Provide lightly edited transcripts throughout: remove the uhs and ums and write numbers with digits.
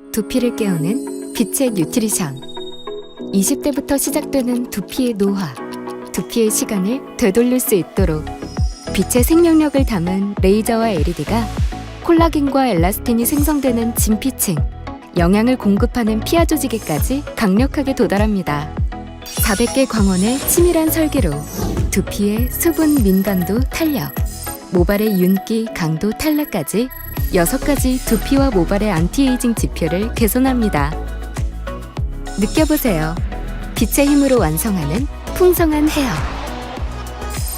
두피를 깨우는 빛의 뉴트리션. 20대부터 시작되는 두피의 노화, 두피의 시간을 되돌릴 수 있도록 빛의 생명력을 담은 레이저와 LED가 콜라겐과 엘라스틴이 생성되는 진피층, 영양을 공급하는 피하 조직에까지 강력하게 도달합니다. 400개 광원의 치밀한 설계로 두피의 수분 민감도 탄력, 모발의 윤기 강도 탈락까지 6가지 두피와 모발의 안티에이징 지표를 개선합니다. 느껴보세요. 빛의 힘으로 완성하는 풍성한 헤어.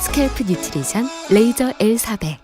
스캘프 뉴트리션 레이저 L400.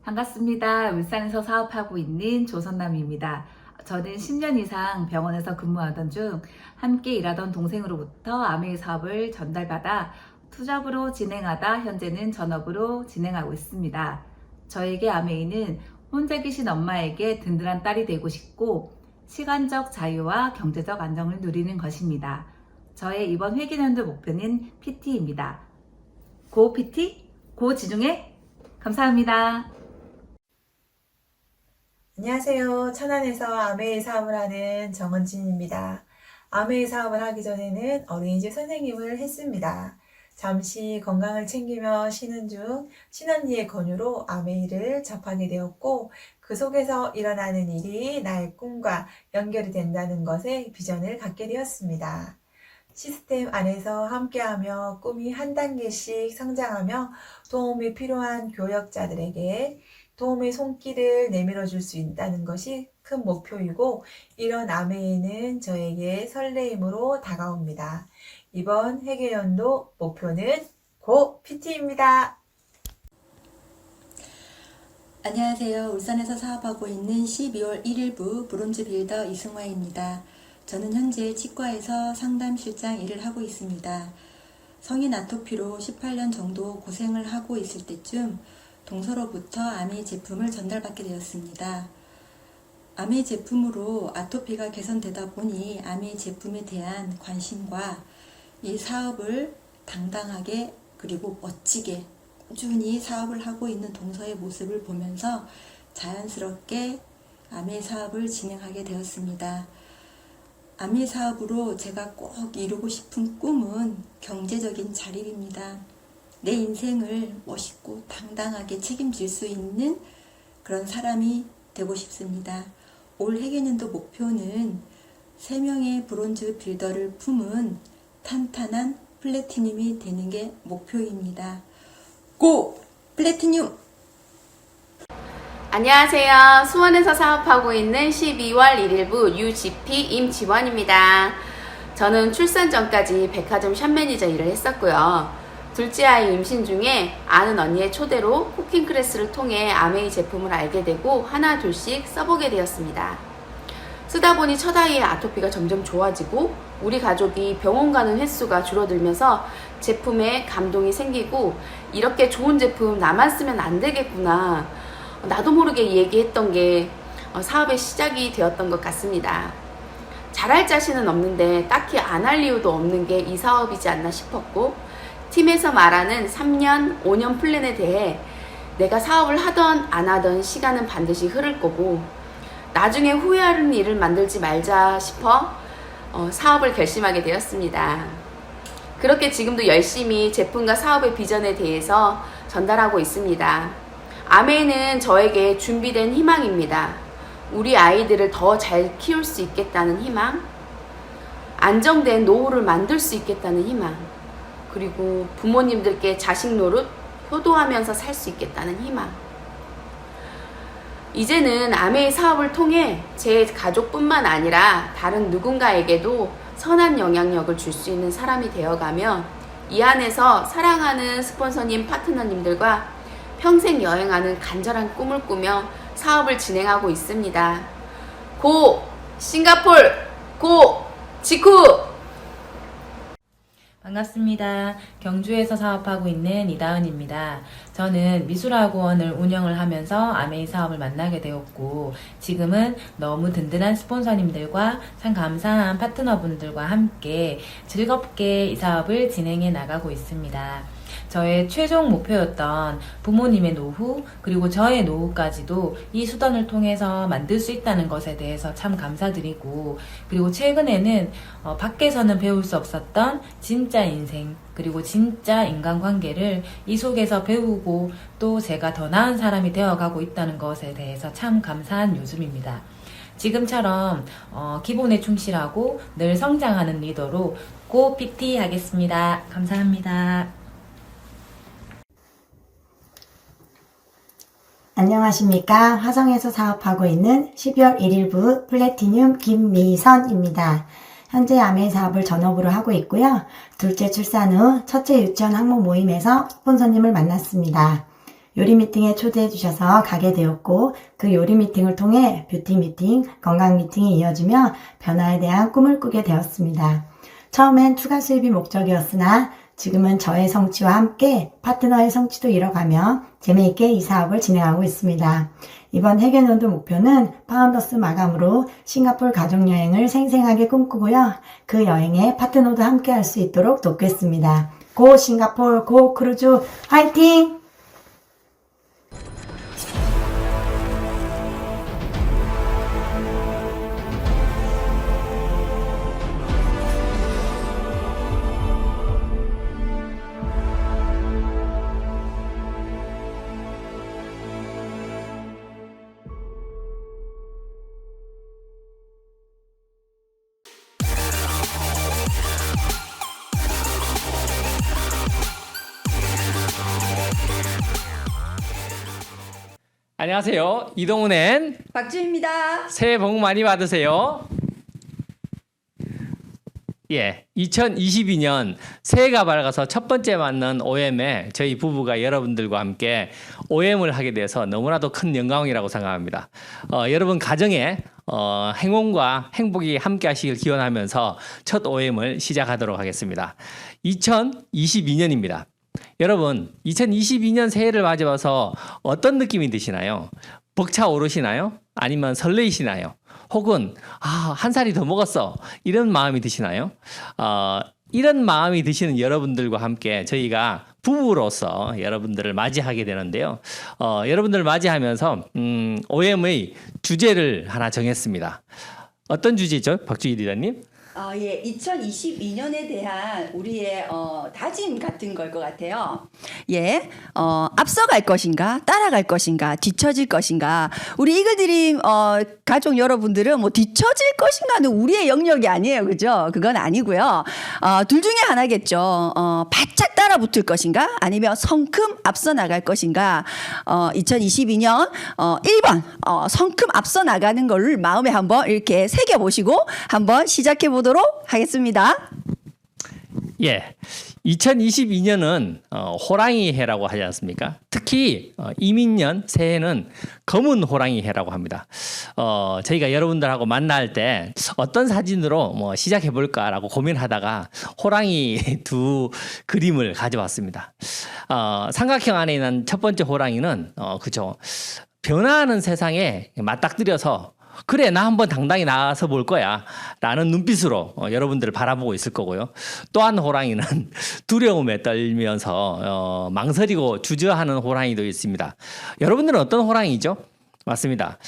반갑습니다. 울산에서 사업하고 있는 조선남입니다. 저는 10년 이상 병원에서 근무하던 중 함께 일하던 동생으로부터 아메이 사업을 전달받아 투잡으로 진행하다 현재는 전업으로 진행하고 있습니다. 저에게 아메이는 혼자 계신 엄마에게 든든한 딸이 되고 싶고 시간적 자유와 경제적 안정을 누리는 것입니다. 저의 이번 회계연도 목표는 PT입니다. 고 PT, 고 지중해, 감사합니다. 안녕하세요. 천안에서 아메이 사업을 하는 정은진입니다. 아메이 사업을 하기 전에는 어린이집 선생님을 했습니다. 잠시 건강을 챙기며 쉬는 중 친언니의 권유로 아메이를 접하게 되었고 그 속에서 일어나는 일이 나의 꿈과 연결이 된다는 것에 비전을 갖게 되었습니다. 시스템 안에서 함께하며 꿈이 한 단계씩 성장하며 도움이 필요한 교역자들에게 도움의 손길을 내밀어 줄 수 있다는 것이 큰 목표이고 이런 아메이는 저에게 설레임으로 다가옵니다. 이번 회계연도 목표는 고 PT입니다. 안녕하세요. 울산에서 사업하고 있는 12월 1일부 브론즈 빌더 이승화입니다. 저는 현재 치과에서 상담실장 일을 하고 있습니다. 성인 아토피로 18년 정도 고생을 하고 있을 때쯤 동서로부터 아메이 제품을 전달받게 되었습니다. 아메이 제품으로 아토피가 개선되다 보니 아메이 제품에 대한 관심과 이 사업을 당당하게 그리고 멋지게 꾸준히 사업을 하고 있는 동서의 모습을 보면서 자연스럽게 아메이 사업을 진행하게 되었습니다. 아메이 사업으로 제가 꼭 이루고 싶은 꿈은 경제적인 자립입니다. 내 인생을 멋있고 당당하게 책임질 수 있는 그런 사람이 되고 싶습니다. 올 회계연도 목표는 3명의 브론즈 빌더를 품은 탄탄한 플래티늄이 되는 게 목표입니다. 고! 플래티늄! 안녕하세요. 수원에서 사업하고 있는 12월 1일부 UGP 임지원입니다. 저는 출산 전까지 백화점 샵 매니저 일을 했었고요. 둘째 아이 임신 중에 아는 언니의 초대로 쿠킹 클래스를 통해 아메이 제품을 알게 되고 하나 둘씩 써보게 되었습니다. 쓰다 보니 첫 아이의 아토피가 점점 좋아지고 우리 가족이 병원 가는 횟수가 줄어들면서 제품에 감동이 생기고 이렇게 좋은 제품 나만 쓰면 안 되겠구나. 나도 모르게 얘기했던 게 사업의 시작이 되었던 것 같습니다. 잘할 자신은 없는데 딱히 안 할 이유도 없는 게 이 사업이지 않나 싶었고 팀에서 말하는 3년, 5년 플랜에 대해 내가 사업을 하던 안 하던 시간은 반드시 흐를 거고 나중에 후회하는 일을 만들지 말자 싶어 사업을 결심하게 되었습니다. 그렇게 지금도 열심히 제품과 사업의 비전에 대해서 전달하고 있습니다. 아메이는 저에게 준비된 희망입니다. 우리 아이들을 더 잘 키울 수 있겠다는 희망, 안정된 노후를 만들 수 있겠다는 희망, 그리고 부모님들께 자식 노릇 효도하면서 살 수 있겠다는 희망. 이제는 아메이 사업을 통해 제 가족뿐만 아니라 다른 누군가에게도 선한 영향력을 줄 수 있는 사람이 되어가며 이 안에서 사랑하는 스폰서님, 파트너님들과 평생 여행하는 간절한 꿈을 꾸며 사업을 진행하고 있습니다. 고 싱가폴! 고 직후! 반갑습니다. 경주에서 사업하고 있는 이다은입니다. 저는 미술학원을 운영을 하면서 아메이 사업을 만나게 되었고, 지금은 너무 든든한 스폰서님들과 참 감사한 파트너분들과 함께 즐겁게 이 사업을 진행해 나가고 있습니다. 저의 최종 목표였던 부모님의 노후, 그리고 저의 노후까지도 이 수단을 통해서 만들 수 있다는 것에 대해서 참 감사드리고, 그리고 최근에는 밖에서는 배울 수 없었던 진짜 인생, 그리고 진짜 인간관계를 이 속에서 배우고 또 제가 더 나은 사람이 되어가고 있다는 것에 대해서 참 감사한 요즘입니다. 지금처럼 기본에 충실하고 늘 성장하는 리더로 고 PT 하겠습니다. 감사합니다. 안녕하십니까. 화성에서 사업하고 있는 12월 1일부 플래티늄 김미선입니다. 현재 아메이 사업을 전업으로 하고 있고요. 둘째 출산 후 첫째 유치원 학모 모임에서 스폰서님을 만났습니다. 요리 미팅에 초대해 주셔서 가게 되었고, 그 요리 미팅을 통해 뷰티 미팅, 건강 미팅이 이어지며 변화에 대한 꿈을 꾸게 되었습니다. 처음엔 추가 수입이 목적이었으나 지금은 저의 성취와 함께 파트너의 성취도 이뤄가며 재미있게 이 사업을 진행하고 있습니다. 이번 해외연도 목표는 파운더스 마감으로 싱가포르 가족여행을 생생하게 꿈꾸고요. 그 여행에 파트너도 함께 할 수 있도록 돕겠습니다. 고 싱가포르, 고 크루즈, 화이팅! 안녕하세요. 이동훈 박주입니다. 새해 복 많이 받으세요. 예, 2022년 새해가 밝아서 첫 번째 맞는 OM에 저희 부부가 여러분들과 함께 OM을 하게 돼서 너무나도 큰 영광이라고 생각합니다. 여러분 가정에 행운과 행복이 함께 하시길 기원하면서 첫 OM을 시작하도록 하겠습니다. 2022년입니다. 여러분 2022년 새해를 맞이해서 어떤 느낌이 드시나요? 벅차 오르시나요? 아니면 설레이시나요? 혹은 한 살이 더 먹었어 이런 마음이 드시나요? 이런 마음이 드시는 여러분들과 함께 저희가 부부로서 여러분들을 맞이하게 되는데요. 여러분들을 맞이하면서 OM의 주제를 하나 정했습니다. 어떤 주제죠, 박주희 리더님? 예, 2022년에 대한 우리의 다짐 같은 걸 것 같아요. 예, 앞서갈 것인가, 따라갈 것인가, 뒤처질 것인가. 우리 이글드림 가족 여러분들은 뭐 뒤처질 것인가는 우리의 영역이 아니에요, 그죠? 그건 아니고요. 둘 중에 하나겠죠. 바짝 따라붙을 것인가, 아니면 성큼 앞서 나갈 것인가. 2022년 1번 성큼 앞서 나가는 걸 마음에 한번 이렇게 새겨 보시고 한번 시작해 보도록 하겠습니다. 예, 2022년은 호랑이 해라고 하지 않습니까? 특히 이민년 새해는 검은 호랑이 해라고 합니다. 저희가 여러분들하고 만날 때 어떤 사진으로 시작해 볼까라고 고민하다가 호랑이 두 그림을 가져왔습니다. 삼각형 안에 있는 첫 번째 호랑이는 그죠? 변화하는 세상에 맞닥뜨려서 그래 나 한번 당당히 나가서 볼 거야 라는 눈빛으로 여러분들을 바라보고 있을 거고요. 또 한 호랑이는 두려움에 떨면서 망설이고 주저하는 호랑이도 있습니다. 여러분들은 어떤 호랑이죠? 맞습니다.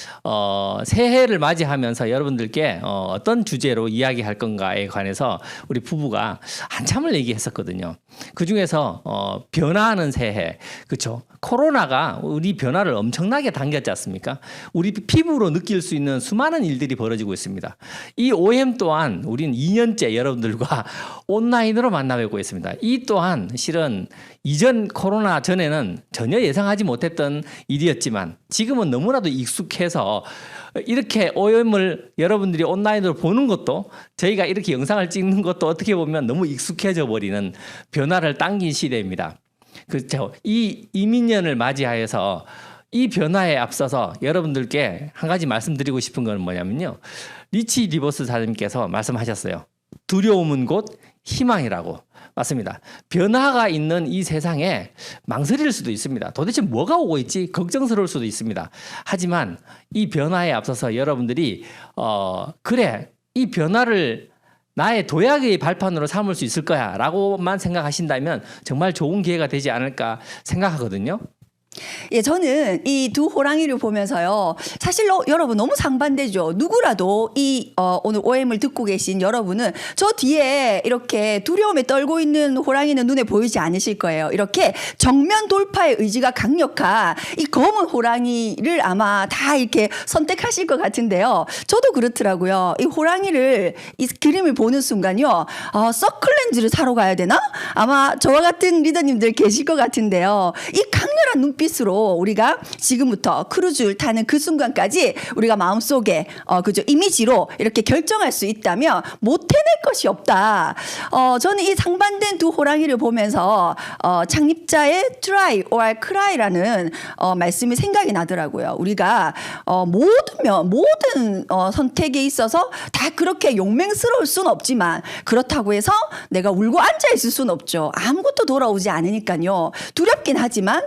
새해를 맞이하면서 여러분들께 어떤 주제로 이야기할 건가에 관해서 우리 부부가 한참을 얘기했었거든요. 그 중에서 변화하는 새해, 그렇죠? 코로나가 우리 변화를 엄청나게 당겼지 않습니까? 우리 피부로 느낄 수 있는 수많은 일들이 벌어지고 있습니다. 이 OM 또한 우리는 2년째 여러분들과 온라인으로 만나뵙고 있습니다. 이 또한 실은 이전 코로나 전에는 전혀 예상하지 못했던 일이었지만 지금은 너무나도 익숙해서 이렇게 OM을 여러분들이 온라인으로 보는 것도 저희가 이렇게 영상을 찍는 것도 어떻게 보면 너무 익숙해져 버리는 변화를 당긴 시대입니다. 그렇죠. 이 이민년을 맞이하여서 이 변화에 앞서서 여러분들께 한 가지 말씀드리고 싶은 건 뭐냐면요. 리치 리버스 사장님께서 말씀하셨어요. 두려움은 곧 희망이라고. 맞습니다. 변화가 있는 이 세상에 망설일 수도 있습니다. 도대체 뭐가 오고 있지? 걱정스러울 수도 있습니다. 하지만 이 변화에 앞서서 여러분들이 그래 이 변화를 나의 도약의 발판으로 삼을 수 있을 거야 라고만 생각하신다면 정말 좋은 기회가 되지 않을까 생각하거든요. 예, 저는 이 두 호랑이를 보면서요. 사실 여러분 너무 상반되죠. 누구라도 오늘 OM을 듣고 계신 여러분은 저 뒤에 이렇게 두려움에 떨고 있는 호랑이는 눈에 보이지 않으실 거예요. 이렇게 정면 돌파의 의지가 강력한 이 검은 호랑이를 아마 다 이렇게 선택하실 것 같은데요. 저도 그렇더라고요. 이 호랑이를 이 그림을 보는 순간요. 서클렌즈를 사러 가야 되나? 아마 저와 같은 리더님들 계실 것 같은데요. 이 강렬한 눈빛으로 우리가 지금부터 크루즈를 타는 그 순간까지 우리가 마음속에 그죠 이미지로 이렇게 결정할 수 있다면 못 해낼 것이 없다. 저는 이 상반된 두 호랑이를 보면서 창립자의 try or cry라는 말씀이 생각이 나더라고요. 우리가 모든 선택에 있어서 다 그렇게 용맹스러울 수는 없지만 그렇다고 해서 내가 울고 앉아 있을 수는 없죠. 아무것도 돌아오지 않으니까요. 두렵긴 하지만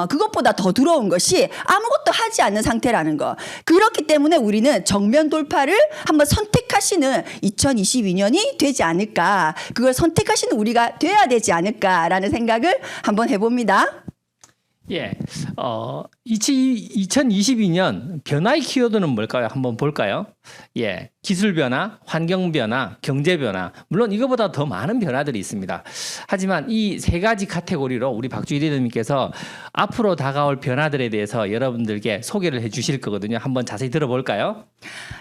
그것보다 더 두려운 것이 아무것도 하지 않는 상태라는 거. 그렇기 때문에 우리는 정면 돌파를 한번 선택하시는 2022년이 되지 않을까. 그걸 선택하시는 우리가 돼야 되지 않을까라는 생각을 한번 해봅니다. 예, 2022년 변화의 키워드는 뭘까요? 한번 볼까요? 예, 기술 변화, 환경 변화, 경제 변화, 물론 이거보다 더 많은 변화들이 있습니다. 하지만 이 세 가지 카테고리로 우리 박주희 리더님께서 앞으로 다가올 변화들에 대해서 여러분들께 소개를 해주실 거거든요. 한번 자세히 들어볼까요?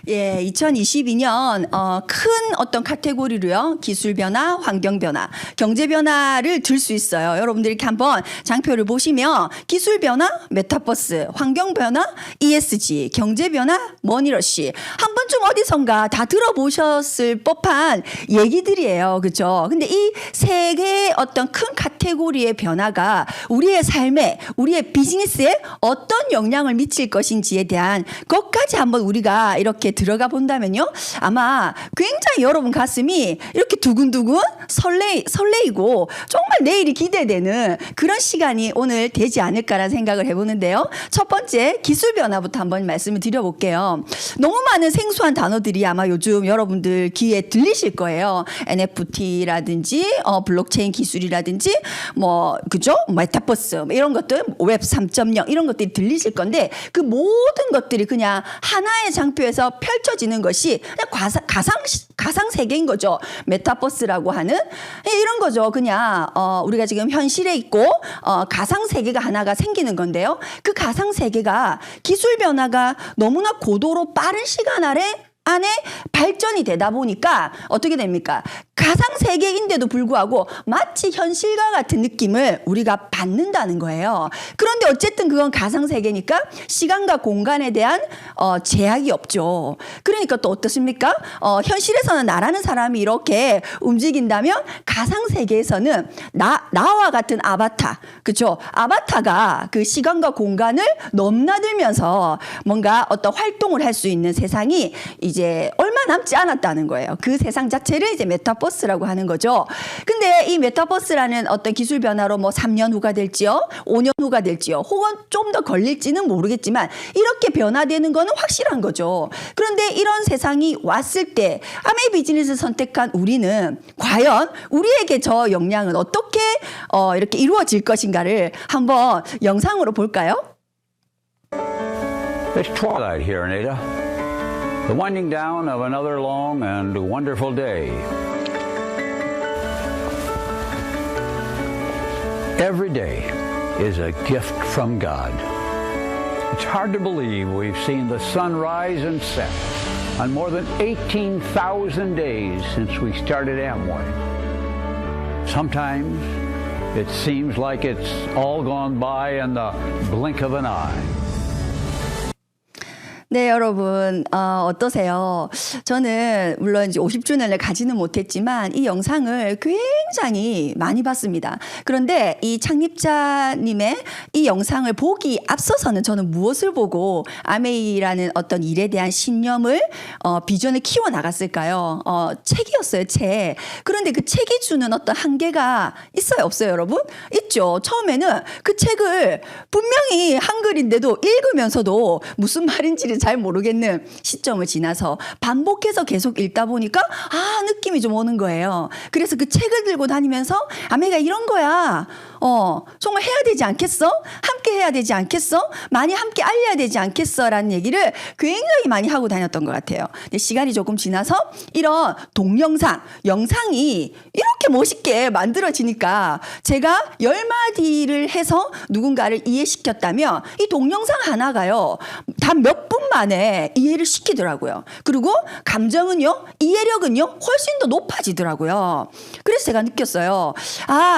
예, 2022년 큰 어떤 카테고리로요. 기술 변화, 환경 변화, 경제 변화를 들 수 있어요. 여러분들 이렇게 한번 장표를 보시면 기술 변화, 메타버스, 환경 변화, ESG, 경제 변화, 머니러시. 한 번쯤 어디선가 다 들어보셨을 법한 얘기들이에요. 그렇죠? 근데 이 세 개의 어떤 큰 카테고리의 변화가 우리의 삶에, 우리의 비즈니스에 어떤 영향을 미칠 것인지에 대한 것까지 한번 우리가 이렇게 들어가 본다면요. 아마 굉장히 여러분 가슴이 이렇게 두근두근 설레이고 정말 내일이 기대되는 그런 시간이 오늘 되지 않을까라는 생각을 해보는데요. 첫 번째 기술 변화부터 한번 말씀을 드려볼게요. 너무 많은 생소한 단어들이 아마 요즘 여러분들 귀에 들리실 거예요. NFT라든지 블록체인 기술이라든지 그죠? 메타버스 이런 것들 웹 3.0 이런 것들이 들리실 건데 그 모든 것들이 그냥 하나의 장표에서 펼쳐지는 것이 그냥 가상 세계인 거죠. 메타버스라고 하는 이런 거죠. 그냥 우리가 지금 현실에 있고 가상 세계가 하나가 생기는 건데요. 그 가상 세계가 기술 변화가 너무나 고도로 빠른 시간 안에 발전이 되다 보니까 어떻게 됩니까? 가상 세계인데도 불구하고 마치 현실과 같은 느낌을 우리가 받는다는 거예요. 그런데 어쨌든 그건 가상 세계니까 시간과 공간에 대한 제약이 없죠. 그러니까 또 어떻습니까? 현실에서는 나라는 사람이 이렇게 움직인다면 가상 세계에서는 나와 같은 아바타, 그렇죠? 아바타가 그 시간과 공간을 넘나들면서 뭔가 어떤 활동을 할 수 있는 세상이 이제 얼마 남지 않았다는 거예요. 그 세상 자체를 이제 메타버스라고 하는 거죠. 근데 이 메타버스라는 어떤 기술 변화로 3년 후가 될지요, 5년 후가 될지요, 혹은 좀 더 걸릴지는 모르겠지만 이렇게 변화되는 거는 확실한 거죠. 그런데 이런 세상이 왔을 때 아메이 비즈니스를 선택한 우리는 과연 우리에게 저 역량은 어떻게 이렇게 이루어질 것인가를 한번 영상으로 볼까요? It's twilight here, Anita. The winding down of another long and wonderful day. Every day is a gift from God. It's hard to believe we've seen the sun rise and set on more than 18,000 days since we started Amway. Sometimes it seems like it's all gone by in the blink of an eye. 네, 여러분, 어떠세요? 저는 물론 이제 50주년을 가지는 못했지만 이 영상을 굉장히 많이 봤습니다. 그런데 이 창립자님의 이 영상을 보기 앞서서는 저는 무엇을 보고 아메이라는 어떤 일에 대한 신념을, 비전을 키워나갔을까요? 책이었어요, 책. 그런데 그 책이 주는 어떤 한계가 있어요, 없어요, 여러분? 있죠. 처음에는 그 책을 분명히 한글인데도 읽으면서도 무슨 말인지를 잘 모르겠는 시점을 지나서 반복해서 계속 읽다 보니까 느낌이 좀 오는 거예요. 그래서 그 책을 들고 다니면서 아메가 이런 거야. 정말 해야 되지 않겠어? 함께 해야 되지 않겠어? 많이 함께 알려야 되지 않겠어? 라는 얘기를 굉장히 많이 하고 다녔던 것 같아요. 근데 시간이 조금 지나서 이런 동영상, 영상이 이렇게 멋있게 만들어지니까 제가 10마디를 해서 누군가를 이해시켰다면 이 동영상 하나가요. 단 몇 분 만에 이해를 시키더라고요. 그리고 감정은요, 이해력은요, 훨씬 더 높아지더라고요. 그래서 제가 느꼈어요.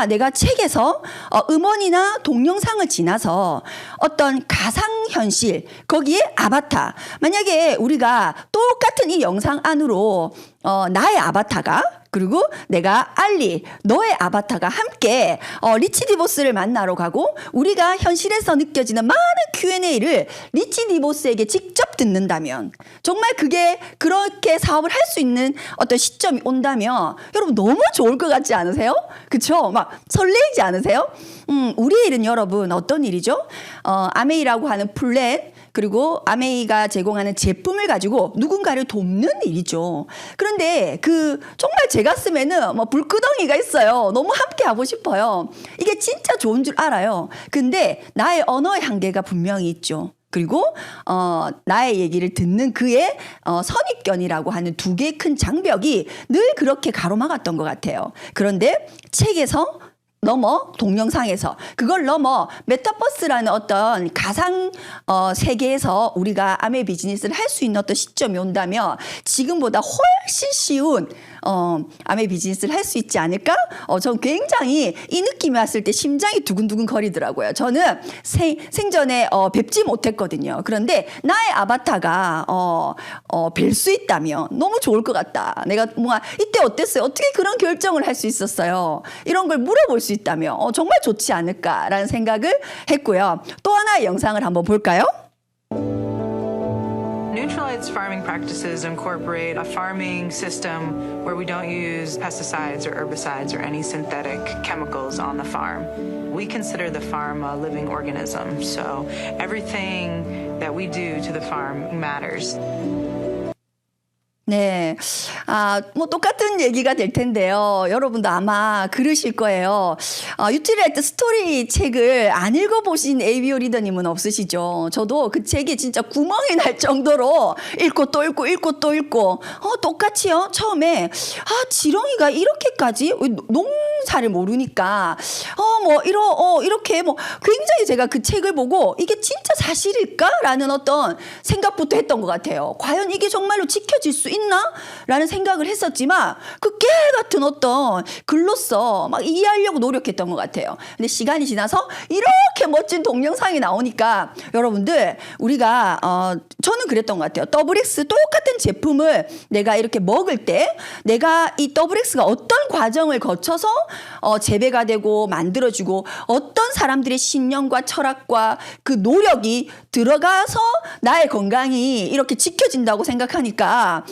내가 책에서 음원이나 동영상을 지나서 어떤 가상현실, 거기에 아바타. 만약에 우리가 똑같은 이 영상 안으로 나의 아바타가 그리고 내가 알리, 너의 아바타가 함께 리치 디보스를 만나러 가고 우리가 현실에서 느껴지는 많은 Q&A를 리치 디보스에게 직접 듣는다면 정말 그게 그렇게 사업을 할 수 있는 어떤 시점이 온다면 여러분 너무 좋을 것 같지 않으세요? 그쵸? 막 설레이지 않으세요? 우리의 일은 여러분 어떤 일이죠? 아메이라고 하는 플랜 그리고 아메이가 제공하는 제품을 가지고 누군가를 돕는 일이죠. 그런데 정말 제 가슴에는 불끄덩이가 있어요. 너무 함께 하고 싶어요. 이게 진짜 좋은 줄 알아요. 근데 나의 언어의 한계가 분명히 있죠. 그리고 나의 얘기를 듣는 그의 선입견이라고 하는 두 개의 큰 장벽이 늘 그렇게 가로막았던 것 같아요. 그런데 책에서 넘어 동영상에서 그걸 넘어 메타버스라는 어떤 가상 세계에서 우리가 아메이 비즈니스를 할 수 있는 어떤 시점이 온다면 지금보다 훨씬 쉬운 아메이 비즈니스를 할 수 있지 않을까? 전 굉장히 이 느낌이 왔을 때 심장이 두근두근 거리더라고요. 저는 생전에 뵙지 못했거든요. 그런데 나의 아바타가 뵐 수 있다면 너무 좋을 것 같다. 내가 뭔가 이때 어땠어요? 어떻게 그런 결정을 할 수 있었어요? 이런 걸 물어볼 수 있다면 정말 좋지 않을까라는 생각을 했고요. 또 하나의 영상을 한번 볼까요? Neutralized farming practices incorporate a farming system where we don't use pesticides or herbicides or any synthetic chemicals on the farm. We consider the farm a living organism, so everything that we do to the farm matters. 네. 똑같은 얘기가 될 텐데요. 여러분도 아마 그러실 거예요. 유틸라이트 스토리 책을 안 읽어보신 ABO 리더님은 없으시죠? 저도 그 책이 진짜 구멍이 날 정도로 읽고 또 읽고 읽고 또 읽고, 똑같이요. 처음에, 지렁이가 이렇게까지 농사를 모르니까, 이렇게 굉장히 제가 그 책을 보고 이게 진짜 사실일까? 라는 어떤 생각부터 했던 것 같아요. 과연 이게 정말로 지켜질 수 있나? 라는 생각을 했었지만 그 깨 같은 어떤 글로써 막 이해하려고 노력했던 것 같아요. 근데 시간이 지나서 이렇게 멋진 동영상이 나오니까 여러분들 우리가 저는 그랬던 것 같아요. 더블X 똑같은 제품을 내가 이렇게 먹을 때 내가 이 더블X가 어떤 과정을 거쳐서 재배가 되고 만들어지고 어떤 사람들의 신념과 철학과 그 노력이 들어가서 나의 건강이 이렇게 지켜진다고 생각하니까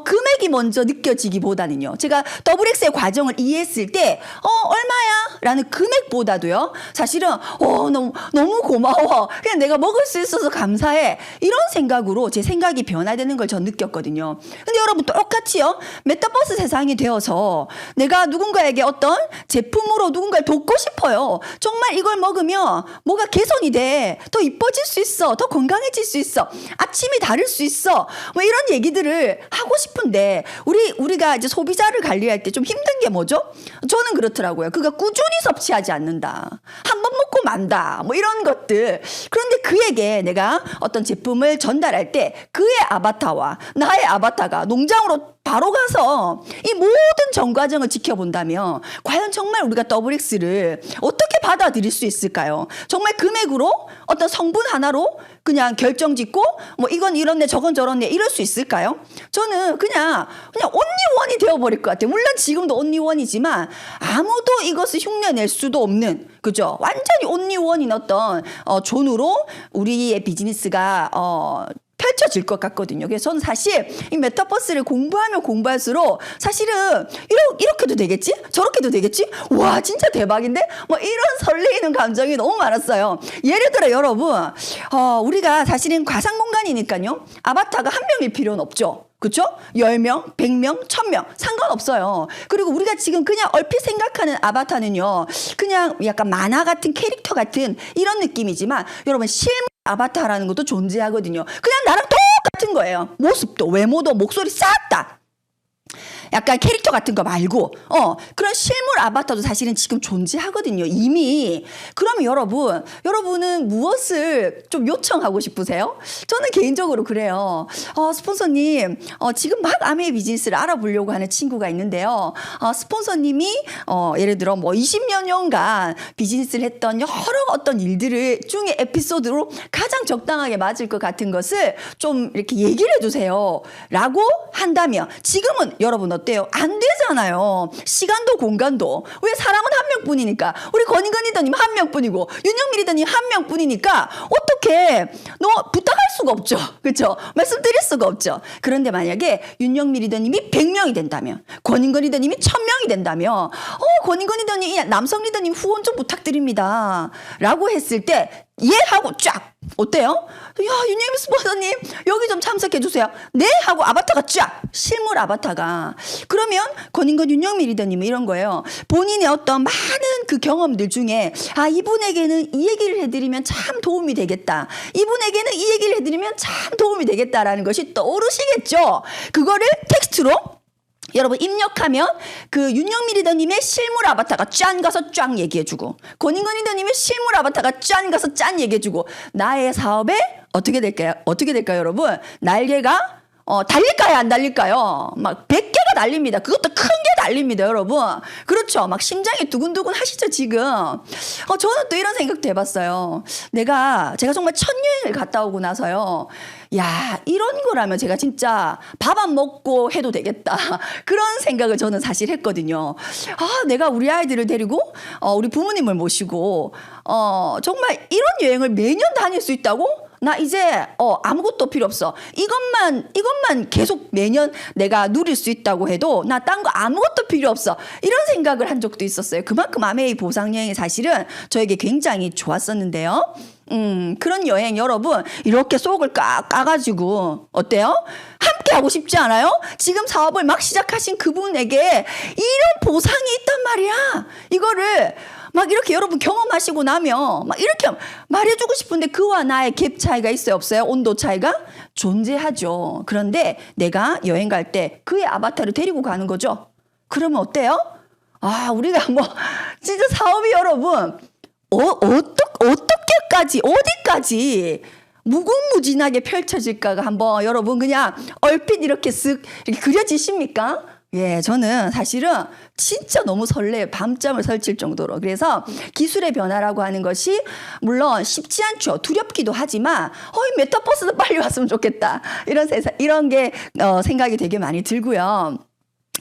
금액이 먼저 느껴지기보다는요. 제가 더블X의 과정을 이해했을 때 얼마야? 라는 금액보다도요. 사실은 너무 고마워. 그냥 내가 먹을 수 있어서 감사해. 이런 생각으로 제 생각이 변화되는 걸 전 느꼈거든요. 근데 여러분 똑같이요. 메타버스 세상이 되어서 내가 누군가에게 어떤 제품으로 누군가를 돕고 싶어요. 정말 이걸 먹으면 뭐가 개선이 돼. 더 이뻐질 수 있어. 더 건강해질 수 있어. 아침이 다를 수 있어. 이런 얘기들을 하고 싶은데 우리가 이제 소비자를 관리할 때 좀 힘든 게 뭐죠? 저는 그렇더라고요. 그가 꾸준히 섭취하지 않는다. 한 번 먹고 죽고 만다. 뭐 이런 것들. 그런데 그에게 내가 어떤 제품을 전달할 때 그의 아바타와 나의 아바타가 농장으로 바로 가서 이 모든 전 과정을 지켜본다면 과연 정말 우리가 더블X를 어떻게 받아들일 수 있을까요? 정말 금액으로 어떤 성분 하나로 그냥 결정짓고 뭐 이건 이렇네 저건 저렇네 이럴 수 있을까요? 저는 그냥 온리원이 되어버릴 것 같아요. 물론 지금도 온리원이지만 아무도 이것을 흉내낼 수도 없는, 그죠? 완전히 온리원인 어떤 존으로 우리의 비즈니스가 펼쳐질 것 같거든요. 그래서 저는 사실 이 메타버스를 공부하면 공부할수록 사실은 이렇게도 되겠지? 저렇게도 되겠지? 와 진짜 대박인데? 뭐 이런 설레이는 감정이 너무 많았어요. 예를 들어 여러분 우리가 사실은 가상 공간이니까요. 아바타가 한 명일 필요는 없죠. 그렇죠? 10명, 100명, 1000명 상관없어요. 그리고 우리가 지금 그냥 얼핏 생각하는 아바타는요. 그냥 약간 만화 같은 캐릭터 같은 이런 느낌이지만 여러분 실물 아바타라는 것도 존재하거든요. 그냥 나랑 똑같은 거예요. 모습도 외모도 목소리 싹 다. 약간 캐릭터 같은 거 말고 그런 실물 아바타도 사실은 지금 존재하거든요. 이미. 그러면 여러분은 무엇을 좀 요청하고 싶으세요? 저는 개인적으로 그래요. 스폰서님 지금 막 아메이 비즈니스를 알아보려고 하는 친구가 있는데요. 스폰서님이 예를 들어 뭐 20여 년간 비즈니스를 했던 여러 어떤 일들을 중에 에피소드로 가장 적당하게 맞을 것 같은 것을 좀 이렇게 얘기를 해주세요. 라고 한다면 지금은 여러분 어때요? 안 되잖아요. 시간도 공간도. 왜 사람은 한 명뿐이니까. 우리 권인건 리더님 한 명뿐이고 윤영미 리더님 한 명뿐이니까 어떻게 부탁할 수가 없죠. 그렇죠? 말씀드릴 수가 없죠. 그런데 만약에 윤영미 리더님이 100명이 된다면 권인건 리더님이 1000명이 된다면 권인건 리더님 남성 리더님 후원 좀 부탁드립니다. 라고 했을 때 예 하고 쫙 어때요? 야 윤영미 스폰서님 여기 좀 참석해 주세요. 네 하고 아바타가 쫙 실물 아바타가. 그러면 권인건 윤영미 리더님은 이런 거예요. 본인의 어떤 많은 그 경험들 중에 이분에게는 이 얘기를 해드리면 참 도움이 되겠다. 이분에게는 이 얘기를 해드리면 참 도움이 되겠다라는 것이 떠오르시겠죠. 그거를 텍스트로 여러분 입력하면 그 윤영미 리더님의 실물 아바타가 짠 가서 쫙 얘기해주고 권인건 리더님의 실물 아바타가 짠 가서 짠 얘기해주고 나의 사업에 어떻게 될까요? 여러분? 날개가 달릴까요? 안 달릴까요? 막 100개가 달립니다. 그것도 큰 게 달립니다, 여러분. 그렇죠. 막 심장이 두근두근 하시죠, 지금. 저는 또 이런 생각도 해봤어요. 제가 정말 첫 여행을 갔다 오고 나서요. 야, 이런 거라면 제가 진짜 밥 안 먹고 해도 되겠다. 그런 생각을 저는 사실 했거든요. 내가 우리 아이들을 데리고, 우리 부모님을 모시고, 정말 이런 여행을 매년 다닐 수 있다고? 나 이제 아무것도 필요 없어. 이것만 계속 매년 내가 누릴 수 있다고 해도 나 딴 거 아무것도 필요 없어. 이런 생각을 한 적도 있었어요. 그만큼 아메이 보상 여행이 사실은 저에게 굉장히 좋았었는데요. 그런 여행 여러분 이렇게 속을 까가지고 어때요? 함께 하고 싶지 않아요? 지금 사업을 막 시작하신 그분에게 이런 보상이 있단 말이야. 이거를 막 이렇게 여러분 경험하시고 나면 막 이렇게 말해주고 싶은데 그와 나의 갭 차이가 있어요? 없어요? 온도 차이가? 존재하죠. 그런데 내가 여행 갈 때 그의 아바타를 데리고 가는 거죠. 그러면 어때요? 우리가 뭐 진짜 사업이 여러분 어디까지 무궁무진하게 펼쳐질까가 한번 여러분 그냥 얼핏 이렇게 쓱 이렇게 그려지십니까? 예, 저는 사실은 진짜 너무 설레요. 밤잠을 설칠 정도로. 그래서 기술의 변화라고 하는 것이 물론 쉽지 않죠. 두렵기도 하지만 이 메타버스도 빨리 왔으면 좋겠다. 이런 게 생각이 되게 많이 들고요.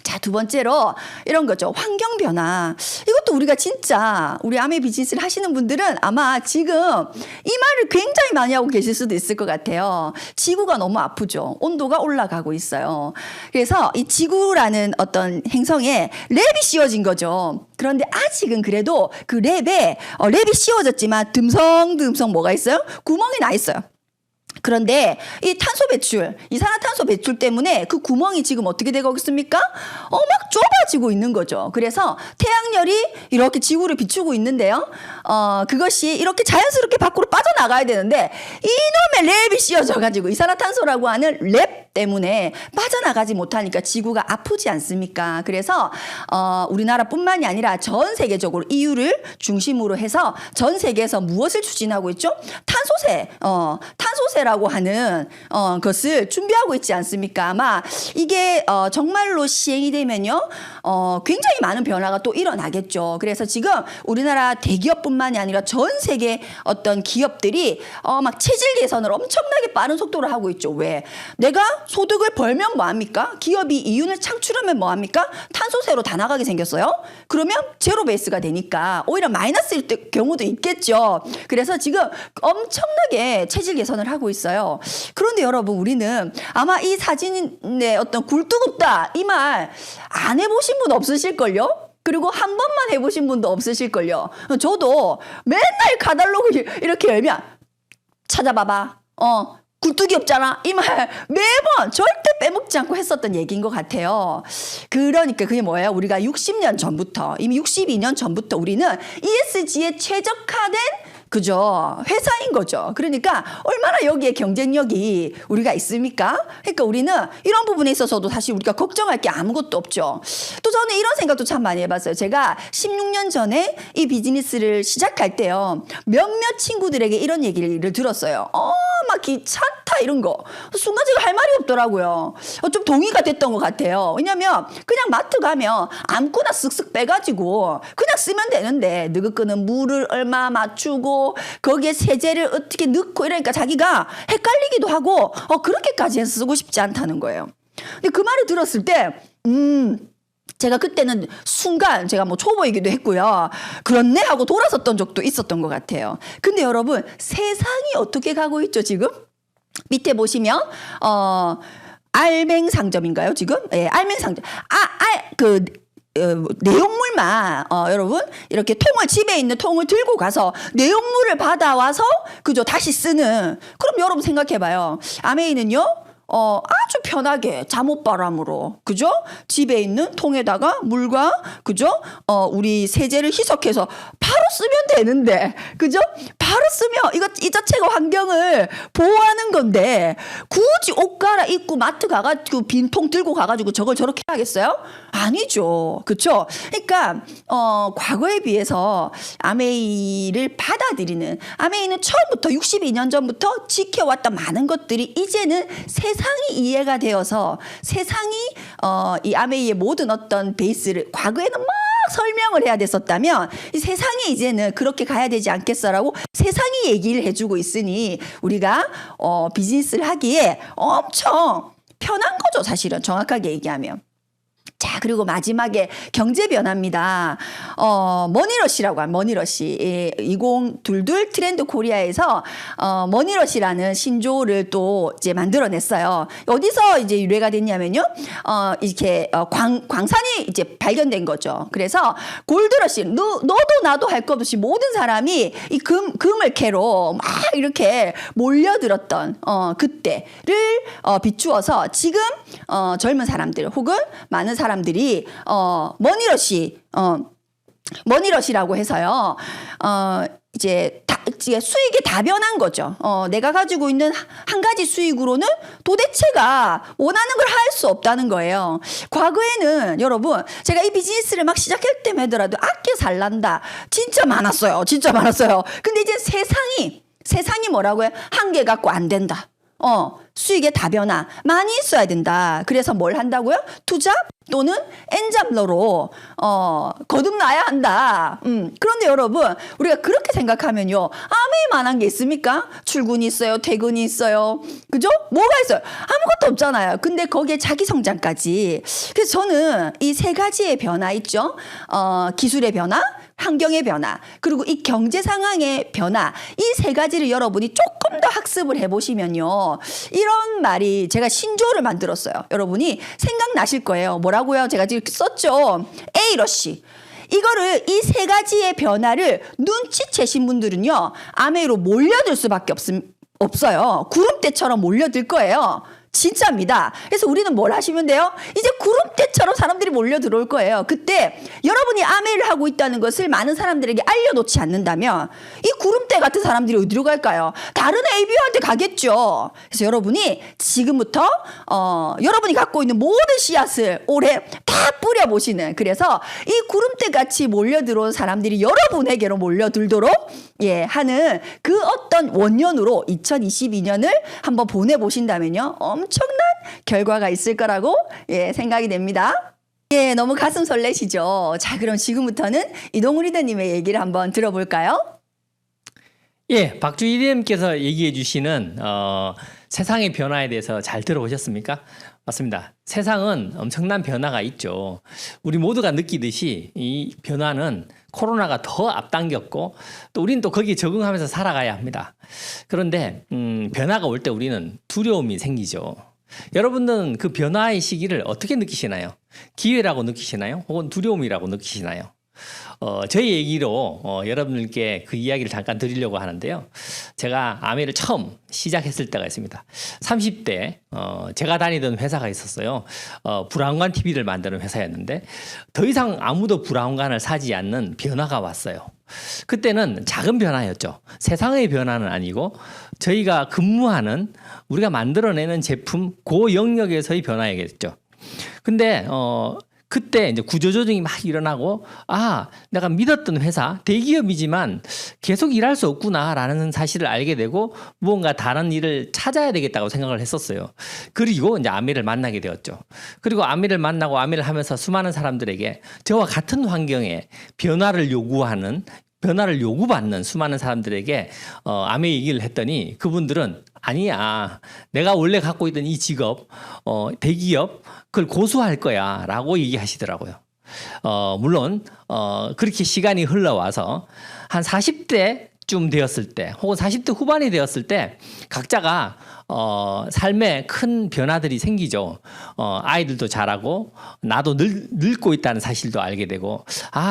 자, 두 번째로 이런 거죠. 환경 변화. 이것도 우리가 진짜 우리 아메 비즈니스를 하시는 분들은 아마 지금 이 말을 굉장히 많이 하고 계실 수도 있을 것 같아요. 지구가 너무 아프죠. 온도가 올라가고 있어요. 그래서 이 지구라는 어떤 행성에 랩이 씌워진 거죠. 그런데 아직은 그래도 그 랩이 씌워졌지만 듬성듬성 뭐가 있어요? 구멍이 나 있어요. 그런데 이 탄소 배출, 이산화탄소 배출 때문에 그 구멍이 지금 어떻게 되고 있습니까? 막 좁아지고 있는 거죠. 그래서 태양열이 이렇게 지구를 비추고 있는데요. 그것이 이렇게 자연스럽게 밖으로 빠져나가야 되는데 이놈의 랩이 씌워져가지고 이산화탄소라고 하는 랩 때문에 빠져나가지 못하니까 지구가 아프지 않습니까? 그래서 우리나라뿐만이 아니라 전 세계적으로 EU를 중심으로 해서 전 세계에서 무엇을 추진하고 있죠? 탄소세라고 하는 것을 준비하고 있지 않습니까? 아마 이게 정말로 시행이 되면요, 굉장히 많은 변화가 또 일어나겠죠. 그래서 지금 우리나라 대기업뿐만이 아니라 전 세계 어떤 기업들이 막 체질 개선을 엄청나게 빠른 속도로 하고 있죠. 왜? 내가 소득을 벌면 뭐합니까? 기업이 이윤을 창출하면 뭐합니까? 탄소세로 다 나가게 생겼어요. 그러면 제로 베이스가 되니까 오히려 마이너스일 경우도 있겠죠. 그래서 지금 엄청나게 체질 개선을 하고 있어요. 그런데 여러분, 우리는 아마 이 사진의 어떤 굴뚝없다 이 말 안 해보신 분 없으실걸요? 그리고 한 번만 해보신 분도 없으실걸요. 저도 맨날 카탈로그 이렇게 열면 찾아봐봐. 굴뚝이 없잖아. 이 말 매번 절대 빼먹지 않고 했었던 얘기인 것 같아요. 그러니까 그게 뭐예요? 우리가 60년 전부터, 이미 62년 전부터 우리는 ESG에 최적화된 그죠? 회사인 거죠. 그러니까 얼마나 여기에 경쟁력이 우리가 있습니까? 그러니까 우리는 이런 부분에 있어서도 사실 우리가 걱정할 게 아무것도 없죠. 또 저는 이런 생각도 참 많이 해봤어요. 제가 16년 전에 이 비즈니스를 시작할 때요, 몇몇 친구들에게 이런 얘기를 들었어요. 막 귀찮다 이런 거. 순간 제가 할 말이 없더라고요. 좀 동의가 됐던 것 같아요. 왜냐면 그냥 마트 가면 아무거나 쓱쓱 빼가지고 그냥 쓰면 되는데 느긋거는 물을 얼마 맞추고 거기에 세제를 어떻게 넣고 이러니까 자기가 헷갈리기도 하고 그렇게까지 해서 쓰고 싶지 않다는 거예요. 근데 그 말을 들었을 때 제가 그때는 순간 제가 뭐 초보이기도 했고요. 그렇네 하고 돌아섰던 적도 있었던 것 같아요. 근데 여러분, 세상이 어떻게 가고 있죠, 지금? 밑에 보시면 알맹상점인가요, 지금? 예, 알맹상점. 내용물만 여러분 이렇게 통을, 집에 있는 통을 들고 가서 내용물을 받아와서 그죠, 다시 쓰는. 그럼 여러분 생각해봐요. 아메이는요 아주 편하게 잠옷바람으로 그죠, 집에 있는 통에다가 물과 그죠, 우리 세제를 희석해서 바로 쓰면 되는데 그죠, 바로 쓰면 이 자체가 환경을 보호하는 건데 굳이 옷 갈아입고 마트 가가지고 빈통 들고 가가지고 저걸 저렇게 하겠어요? 아니죠. 그렇죠? 그러니까 과거에 비해서 아메이를 받아들이는, 아메이는 처음부터 62년 전부터 지켜왔던 많은 것들이 이제는 세상이 이해가 되어서 세상이 이 아메이의 모든 어떤 베이스를 과거에는 막 설명을 해야 됐었다면 이 세상이 이제는 그렇게 가야 되지 않겠어라고 세상이 얘기를 해주고 있으니 우리가 비즈니스를 하기에 엄청 편한 거죠, 사실은 정확하게 얘기하면. 자, 그리고 마지막에 경제 변화입니다. 머니러시라고 한 머니러시. 2022 트렌드 코리아에서 머니러시라는 신조어를 또 이제 만들어냈어요. 어디서 이제 유래가 됐냐면요. 이렇게 광산이 이제 발견된 거죠. 그래서 골드러시, 너도 나도 할 것 없이 모든 사람이 이 금을 캐로 막 이렇게 몰려들었던 그때를 비추어서 지금 젊은 사람들 혹은 많은 사람들이 머니러시라고 해서요. 이제 수익이 다변한 거죠. 내가 가지고 있는 한 가지 수익으로는 도대체가 원하는 걸 할 수 없다는 거예요. 과거에는 여러분, 제가 이 비즈니스를 막 시작할 때만 하더라도 아껴 살란다 진짜 많았어요. 진짜 많았어요. 근데 이제 세상이 뭐라고요? 한 개 갖고 안 된다. 수익의 다변화 많이 있어야 된다. 그래서 뭘 한다고요? 투잡 또는 엔잡러로 거듭나야 한다. 그런데 여러분, 우리가 그렇게 생각하면요, 아메이만한 게 있습니까? 출근이 있어요, 퇴근이 있어요, 그죠? 뭐가 있어요? 아무것도 없잖아요. 근데 거기에 자기 성장까지. 그래서 저는 이 세 가지의 변화 있죠. 기술의 변화, 환경의 변화, 그리고 이 경제 상황의 변화, 이 세 가지를 여러분이 조금 더 학습을 해보시면요, 이런 말이, 제가 신조어를 만들었어요. 여러분이 생각나실 거예요. 뭐라고요? 제가 지금 썼죠. A러시. 이거를, 이 세 가지의 변화를 눈치채신 분들은요, 아메이로 몰려들 수밖에 없어요. 구름대처럼 몰려들 거예요. 진짜입니다. 그래서 우리는 뭘 하시면 돼요? 이제 구름대처럼 사람들이 몰려 들어올 거예요. 그때 여러분이 아멘을 하고 있다는 것을 많은 사람들에게 알려놓지 않는다면 이 구름대 같은 사람들이 어디로 갈까요? 다른 ABO한테 가겠죠. 그래서 여러분이 지금부터 여러분이 갖고 있는 모든 씨앗을 올해 다 뿌려보시는, 그래서 이 구름대 같이 몰려 들어온 사람들이 여러분에게로 몰려들도록 하는 그 어떤 원년으로 2022년을 한번 보내보신다면요, 엄청난 결과가 있을 거라고 생각이 됩니다. 너무 가슴 설레시죠? 자, 그럼 지금부터는 이동우 리더님의 얘기를 한번 들어볼까요? 박주희 리더님께서 얘기해 주시는 세상의 변화에 대해서 잘 들어보셨습니까? 맞습니다. 세상은 엄청난 변화가 있죠. 우리 모두가 느끼듯이 이 변화는 코로나가 더 앞당겼고, 또 우리는 또 거기에 적응하면서 살아가야 합니다. 그런데 변화가 올 때 우리는 두려움이 생기죠. 여러분들은 그 변화의 시기를 어떻게 느끼시나요? 기회라고 느끼시나요? 혹은 두려움이라고 느끼시나요? 저희 얘기로 여러분들께 그 이야기를 잠깐 드리려고 하는데요. 제가 아메를 처음 시작했을 때가 있습니다. 30대 제가 다니던 회사가 있었어요. 브라운관 TV를 만드는 회사였는데 더 이상 아무도 브라운관을 사지 않는 변화가 왔어요. 그때는 작은 변화였죠. 세상의 변화는 아니고 저희가 근무하는, 우리가 만들어내는 제품 그 영역에서의 변화이겠죠. 근데 그때 이제 구조조정이 막 일어나고, 내가 믿었던 회사, 대기업이지만 계속 일할 수 없구나라는 사실을 알게 되고 무언가 다른 일을 찾아야 되겠다고 생각을 했었어요. 그리고 이제 아미를 만나게 되었죠. 그리고 아미를 만나고 아미를 하면서 수많은 사람들에게 저와 같은 환경에 변화를 요구받는 수많은 사람들에게 아메 얘기를 했더니 그분들은 아니야, 내가 원래 갖고 있던 이 직업, 대기업 그걸 고수할 거야 라고 얘기하시더라고요. 물론 그렇게 시간이 흘러와서 한 40대쯤 되었을 때 혹은 40대 후반이 되었을 때 각자가 삶에 큰 변화들이 생기죠. 아이들도 자라고 나도 늙고 있다는 사실도 알게 되고,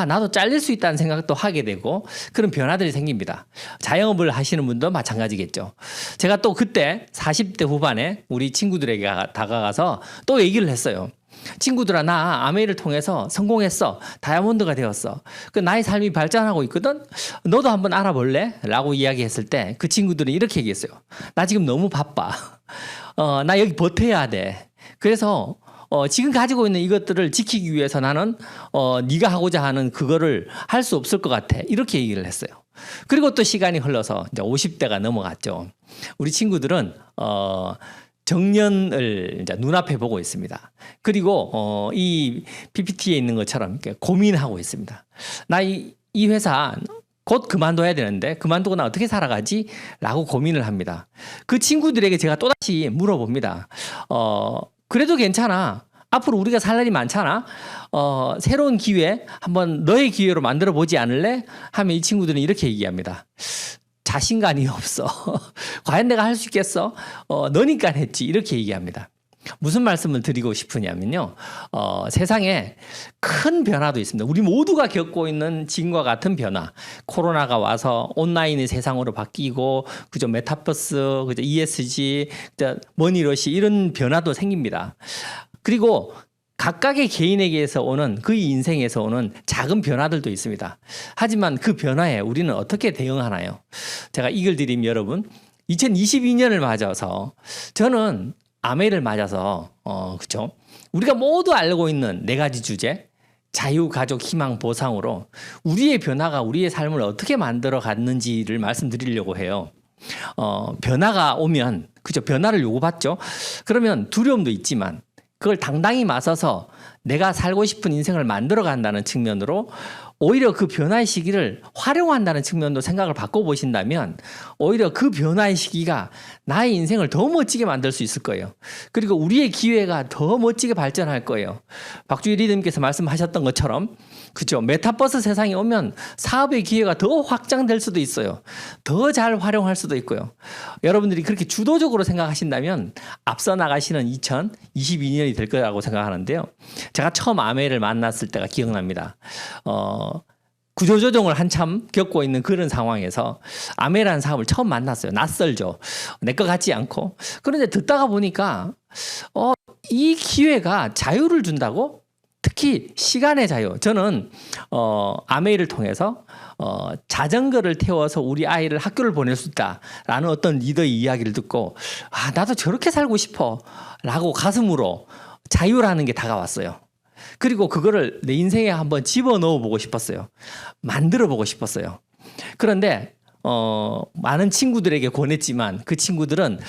나도 잘릴 수 있다는 생각도 하게 되고, 그런 변화들이 생깁니다. 자영업을 하시는 분도 마찬가지겠죠. 제가 또 그때 40대 후반에 우리 친구들에게 다가가서 또 얘기를 했어요. 친구들아, 나 아메이를 통해서 성공했어. 다이아몬드가 되었어. 나의 삶이 발전하고 있거든. 너도 한번 알아볼래? 라고 이야기했을 때 그 친구들은 이렇게 얘기했어요. 나 지금 너무 바빠. 나 여기 버텨야 돼. 그래서 지금 가지고 있는 이것들을 지키기 위해서 나는 네가 하고자 하는 그거를 할 수 없을 것 같아. 이렇게 얘기를 했어요. 그리고 또 시간이 흘러서 이제 50대가 넘어갔죠. 우리 친구들은 정년을 이제 눈앞에 보고 있습니다. 그리고 이 PPT에 있는 것처럼 이렇게 고민하고 있습니다. 나 이 회사 곧 그만둬야 되는데 그만두고 나 어떻게 살아가지? 라고 고민을 합니다. 그 친구들에게 제가 또다시 물어봅니다. 그래도 괜찮아. 앞으로 우리가 살 날이 많잖아. 새로운 기회 한번 너의 기회로 만들어 보지 않을래? 하면 이 친구들은 이렇게 얘기합니다. 자신감이 없어. 과연 내가 할 수 있겠어? 너니까 했지. 이렇게 얘기합니다. 무슨 말씀을 드리고 싶으냐면요. 세상에 큰 변화도 있습니다. 우리 모두가 겪고 있는 지금과 같은 변화. 코로나가 와서 온라인의 세상으로 바뀌고, 그죠? 메타버스, 그죠? ESG, 머니러시 이런 변화도 생깁니다. 그리고 각각의 개인에게서 오는 그 인생에서 오는 작은 변화들도 있습니다. 하지만 그 변화에 우리는 어떻게 대응하나요? 제가 이걸 드리면 여러분, 2022년을 맞아서 저는 아메를 맞아서 그렇죠? 우리가 모두 알고 있는 4가지 주제, 자유, 가족, 희망, 보상으로 우리의 변화가 우리의 삶을 어떻게 만들어 갔는지를 말씀드리려고 해요. 변화가 오면, 그죠? 변화를 요구받죠. 그러면 두려움도 있지만 그걸 당당히 맞서서 내가 살고 싶은 인생을 만들어 간다는 측면으로 오히려 그 변화의 시기를 활용한다는 측면도 생각을 바꿔보신다면 오히려 그 변화의 시기가 나의 인생을 더 멋지게 만들 수 있을 거예요. 그리고 우리의 기회가 더 멋지게 발전할 거예요. 박주희 리더님께서 말씀하셨던 것처럼 그렇죠. 메타버스 세상이 오면 사업의 기회가 더 확장될 수도 있어요. 더 잘 활용할 수도 있고요. 여러분들이 그렇게 주도적으로 생각하신다면 앞서 나가시는 2022년이 될 거라고 생각하는데요. 제가 처음 아메를 만났을 때가 기억납니다. 구조조정을 한참 겪고 있는 그런 상황에서 아메라는 사업을 처음 만났어요. 낯설죠. 내 것 같지 않고. 그런데 듣다가 보니까 이 기회가 자유를 준다고? 특히 시간의 자유. 저는 아메이를 통해서 자전거를 태워서 우리 아이를 학교를 보낼 수 있다라는 어떤 리더의 이야기를 듣고 나도 저렇게 살고 싶어 라고 가슴으로 자유라는 게 다가왔어요. 그리고 그거를 내 인생에 한번 집어넣어 보고 싶었어요. 만들어 보고 싶었어요. 그런데 많은 친구들에게 권했지만 그 친구들은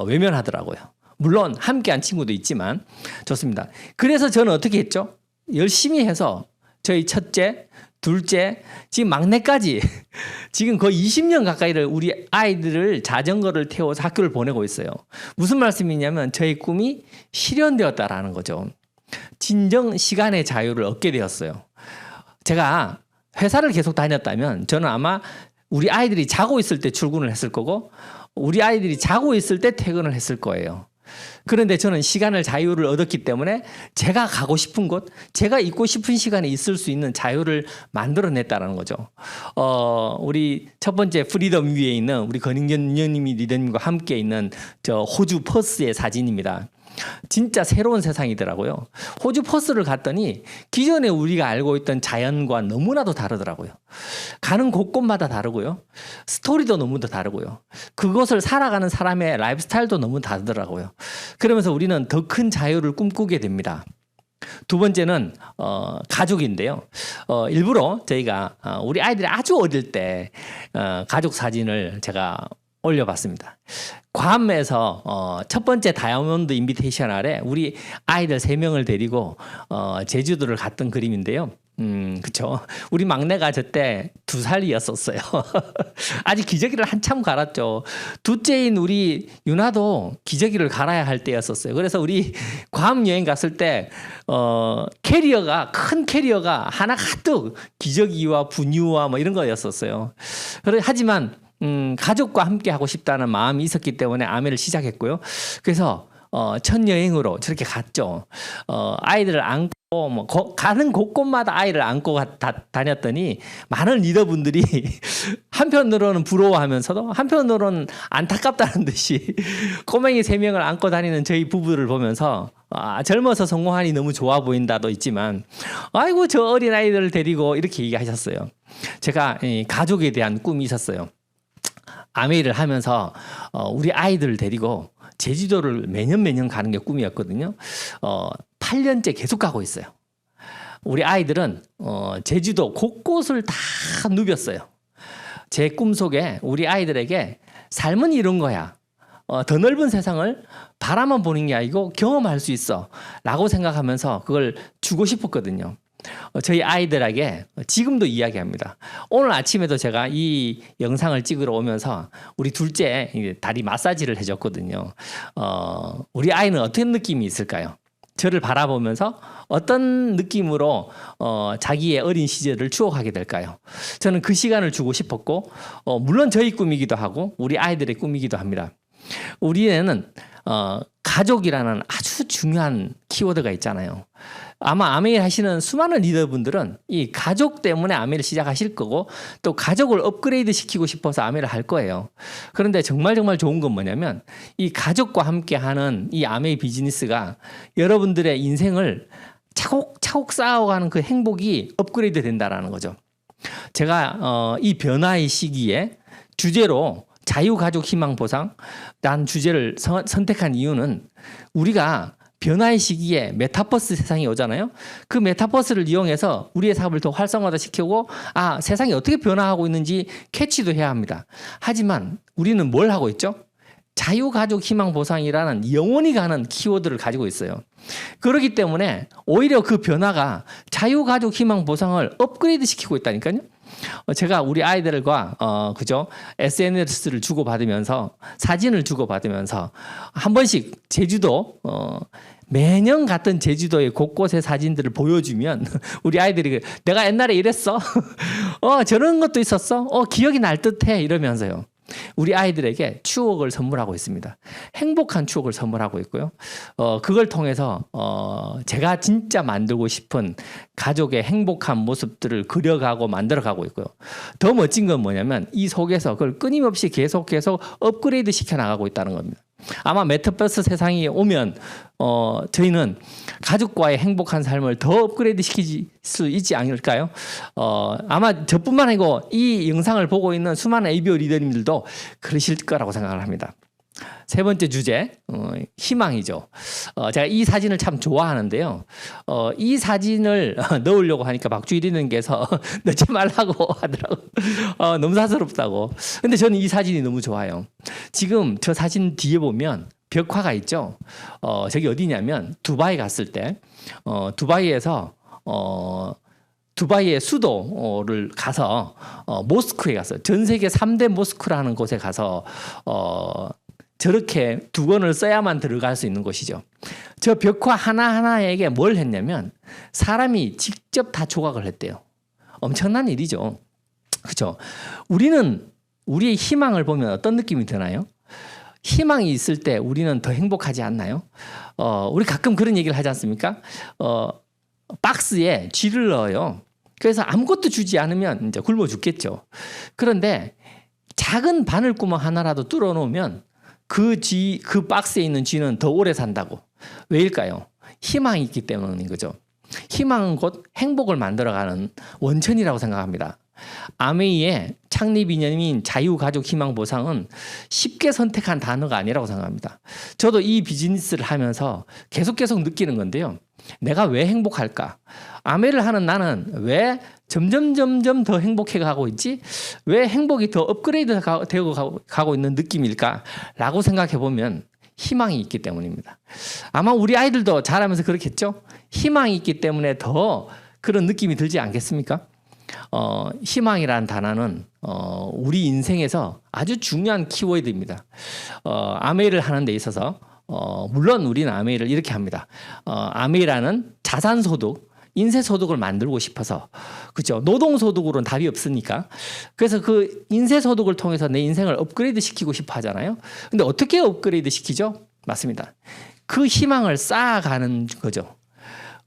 외면하더라고요. 물론 함께한 친구도 있지만 좋습니다. 그래서 저는 어떻게 했죠? 열심히 해서 저희 첫째, 둘째, 지금 막내까지 지금 거의 20년 가까이를 우리 아이들을 자전거를 태워서 학교를 보내고 있어요. 무슨 말씀이냐면 저희 꿈이 실현되었다라는 거죠. 진정 시간의 자유를 얻게 되었어요. 제가 회사를 계속 다녔다면 저는 아마 우리 아이들이 자고 있을 때 출근을 했을 거고 우리 아이들이 자고 있을 때 퇴근을 했을 거예요. 그런데 저는 시간을 자유를 얻었기 때문에 제가 가고 싶은 곳, 제가 있고 싶은 시간에 있을 수 있는 자유를 만들어냈다는 거죠. 우리 첫 번째 프리덤 위에 있는 우리 권인견 위원님이 리더님과 함께 있는 저 호주 퍼스의 사진입니다. 진짜 새로운 세상이더라고요. 호주 퍼스를 갔더니 기존에 우리가 알고 있던 자연과 너무나도 다르더라고요. 가는 곳곳마다 다르고요. 스토리도 너무도 다르고요. 그곳을 살아가는 사람의 라이프 스타일도 너무 다르더라고요. 그러면서 우리는 더 큰 자유를 꿈꾸게 됩니다. 두 번째는 가족인데요. 일부러 저희가 우리 아이들이 아주 어릴 때 가족 사진을 제가 올려봤습니다. 괌에서 첫 번째 다이아몬드 인비테이션 아래 우리 아이들 3명을 데리고 제주도를 갔던 그림인데요. 그쵸. 우리 막내가 저때 2살이었었어요. 아직 기저귀를 한참 갈았죠. 둘째인 우리 유나도 기저귀를 갈아야 할 때였었어요. 그래서 우리 괌 여행 갔을 때 캐리어가 큰 캐리어가 하나 가득 기저귀와 분유와 뭐 이런 거였었어요. 하지만 가족과 함께 하고 싶다는 마음이 있었기 때문에 아메를 시작했고요. 그래서 첫 여행으로 저렇게 갔죠. 아이들을 안고 가는 곳곳마다 아이를 안고 다녔더니 많은 리더분들이 한편으로는 부러워하면서도 한편으로는 안타깝다는 듯이 꼬맹이 3명을 안고 다니는 저희 부부를 보면서 젊어서 성공하니 너무 좋아 보인다도 있지만 아이고 저 어린 아이들을 데리고 이렇게 얘기하셨어요. 제가 가족에 대한 꿈이 있었어요. 아메이를 하면서 우리 아이들을 데리고 제주도를 매년 가는 게 꿈이었거든요. 8년째 계속 가고 있어요. 우리 아이들은 제주도 곳곳을 다 누볐어요. 제 꿈속에 우리 아이들에게 삶은 이런 거야. 더 넓은 세상을 바라만 보는 게 아니고 경험할 수 있어 라고 생각하면서 그걸 주고 싶었거든요. 저희 아이들에게 지금도 이야기합니다. 오늘 아침에도 제가 이 영상을 찍으러 오면서 우리 둘째 다리 마사지를 해줬거든요. 우리 아이는 어떤 느낌이 있을까요? 저를 바라보면서 어떤 느낌으로 자기의 어린 시절을 추억하게 될까요? 저는 그 시간을 주고 싶었고 물론 저희 꿈이기도 하고 우리 아이들의 꿈이기도 합니다. 우리는 가족이라는 아주 중요한 키워드가 있잖아요. 아마 아메일 하시는 수많은 리더분들은 이 가족 때문에 아메를 시작하실 거고 또 가족을 업그레이드 시키고 싶어서 아메를 할 거예요. 그런데 정말 좋은 건 뭐냐면 이 가족과 함께 하는 이 아메 비즈니스가 여러분들의 인생을 차곡차곡 쌓아가는 그 행복이 업그레이드 된다라는 거죠. 제가 이 변화의 시기에 주제로 자유가족 희망보상 란 주제를 선택한 이유는 우리가 변화의 시기에 메타버스 세상이 오잖아요. 그 메타버스를 이용해서 우리의 사업을 더 활성화시키고 세상이 어떻게 변화하고 있는지 캐치도 해야 합니다. 하지만 우리는 뭘 하고 있죠? 자유가족 희망보상이라는 영원히 가는 키워드를 가지고 있어요. 그렇기 때문에 오히려 그 변화가 자유가족 희망보상을 업그레이드 시키고 있다니까요. 제가 우리 아이들과 SNS를 주고받으면서 사진을 주고받으면서 한 번씩 제주도 매년 갔던 제주도의 곳곳의 사진들을 보여주면 우리 아이들이 내가 옛날에 이랬어. 저런 것도 있었어. 기억이 날 듯해 이러면서요. 우리 아이들에게 추억을 선물하고 있습니다. 행복한 추억을 선물하고 있고요. 그걸 통해서 제가 진짜 만들고 싶은 가족의 행복한 모습들을 그려가고 만들어가고 있고요. 더 멋진 건 뭐냐면 이 속에서 그걸 끊임없이 계속 업그레이드 시켜 나가고 있다는 겁니다. 아마 메타버스 세상이 오면 저희는 가족과의 행복한 삶을 더 업그레이드 시킬 수 있지 않을까요? 아마 저뿐만 아니고 이 영상을 보고 있는 수많은 ABO 리더님들도 그러실 거라고 생각을 합니다. 세 번째 주제, 희망이죠. 제가 이 사진을 참 좋아하는데요. 이 사진을 넣으려고 하니까 박주일 리더님께서 넣지 말라고 하더라고요. 너무 사스럽다고. 근데 저는 이 사진이 너무 좋아요. 지금 저 사진 뒤에 보면 벽화가 있죠. 저기 어디냐면 두바이 갔을 때, 두바이에서 두바이의 수도를 가서 모스크에 갔어요. 전 세계 3대 모스크라는 곳에 가서 저렇게 두건을 써야만 들어갈 수 있는 곳이죠. 저 벽화 하나하나에게 뭘 했냐면 사람이 직접 다 조각을 했대요. 엄청난 일이죠. 그렇죠? 우리는 우리의 희망을 보면 어떤 느낌이 드나요? 희망이 있을 때 우리는 더 행복하지 않나요? 우리 가끔 그런 얘기를 하지 않습니까? 박스에 쥐를 넣어요. 그래서 아무것도 주지 않으면 이제 굶어 죽겠죠. 그런데 작은 바늘구멍 하나라도 뚫어 놓으면 그 박스에 있는 쥐는 더 오래 산다고. 왜일까요? 희망이 있기 때문인 거죠. 희망은 곧 행복을 만들어가는 원천이라고 생각합니다. 아메이의 창립 이념인 자유가족희망보상은 쉽게 선택한 단어가 아니라고 생각합니다. 저도 이 비즈니스를 하면서 계속 느끼는 건데요. 내가 왜 행복할까? 아메이를 하는 나는 왜 점점 더 행복해 가고 있지? 왜 행복이 더 업그레이드 되고 가고 있는 느낌일까? 라고 생각해 보면 희망이 있기 때문입니다. 아마 우리 아이들도 자라면서 그렇겠죠? 희망이 있기 때문에 더 그런 느낌이 들지 않겠습니까? 희망이라는 단어는 우리 인생에서 아주 중요한 키워드입니다. 아메이를 하는 데 있어서 물론 우리는 아메이를 이렇게 합니다. 아메이라는 자산소득, 인세소득을 만들고 싶어서, 그죠? 노동소득으로는 답이 없으니까. 그래서 그 인세소득을 통해서 내 인생을 업그레이드 시키고 싶어 하잖아요. 근데 어떻게 업그레이드 시키죠? 맞습니다. 그 희망을 쌓아가는 거죠.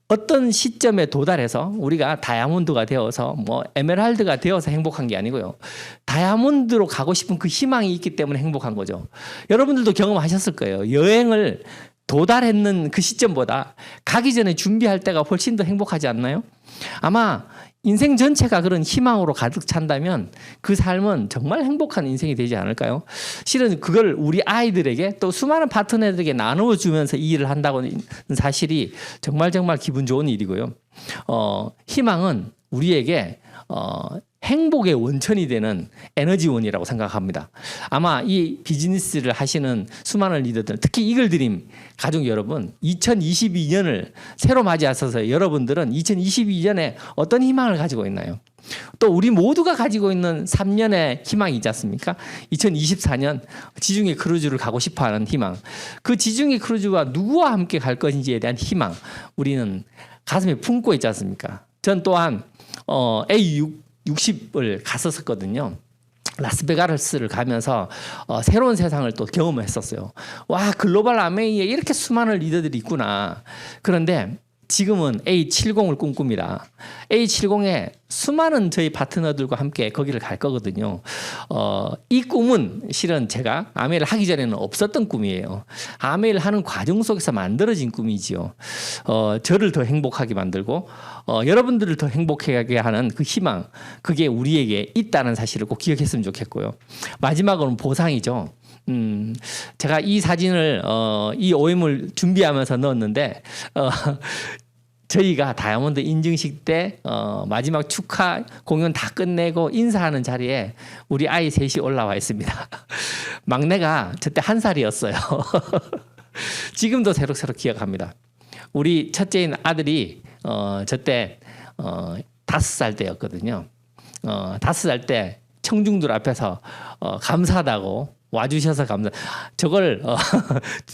어떤 시점에 도달해서 우리가 다이아몬드가 되어서 에메랄드가 되어서 행복한 게 아니고요. 다이아몬드로 가고 싶은 그 희망이 있기 때문에 행복한 거죠. 여러분들도 경험하셨을 거예요. 여행을 도달했는 그 시점보다 가기 전에 준비할 때가 훨씬 더 행복하지 않나요? 아마 인생 전체가 그런 희망으로 가득 찬다면 그 삶은 정말 행복한 인생이 되지 않을까요? 실은 그걸 우리 아이들에게 또 수많은 파트너들에게 나누어주면서 이 일을 한다고는 사실이 정말 기분 좋은 일이고요. 희망은 우리에게 행복의 원천이 되는 에너지원이라고 생각합니다. 아마 이 비즈니스를 하시는 수많은 리더들, 특히 이글드림 가족 여러분, 2022년을 새로 맞이하셔서 여러분들은 2022년에 어떤 희망을 가지고 있나요? 또 우리 모두가 가지고 있는 3년의 희망이 있지 않습니까? 2024년 지중해 크루즈를 가고 싶어하는 희망, 그 지중해 크루즈와 누구와 함께 갈 것인지에 대한 희망, 우리는 가슴에 품고 있지 않습니까? 전 또한 A60을 갔었거든요. 라스베가스를 가면서 새로운 세상을 또 경험했었어요. 와, 글로벌 아메이에 이렇게 수많은 리더들이 있구나. 그런데 지금은 A70을 꿈꿉니다. A70에 수많은 저희 파트너들과 함께 거기를 갈 거거든요. 이 꿈은 실은 제가 아메이를 하기 전에는 없었던 꿈이에요. 아메이를 하는 과정 속에서 만들어진 꿈이지요. 저를 더 행복하게 만들고 여러분들을 더 행복하게 하는 그 희망, 그게 우리에게 있다는 사실을 꼭 기억했으면 좋겠고요. 마지막으로는 보상이죠. 제가 이 사진을 이 OM을 준비하면서 넣었는데 저희가 다이아몬드 인증식 때 마지막 축하 공연 다 끝내고 인사하는 자리에 우리 아이 셋이 올라와 있습니다. 막내가 저때 1살이었어요. 지금도 새록새록 기억합니다. 우리 첫째인 아들이 저때 5살 때였거든요. 5살 때 청중들 앞에서 감사하다고 와주셔서 감사. 저걸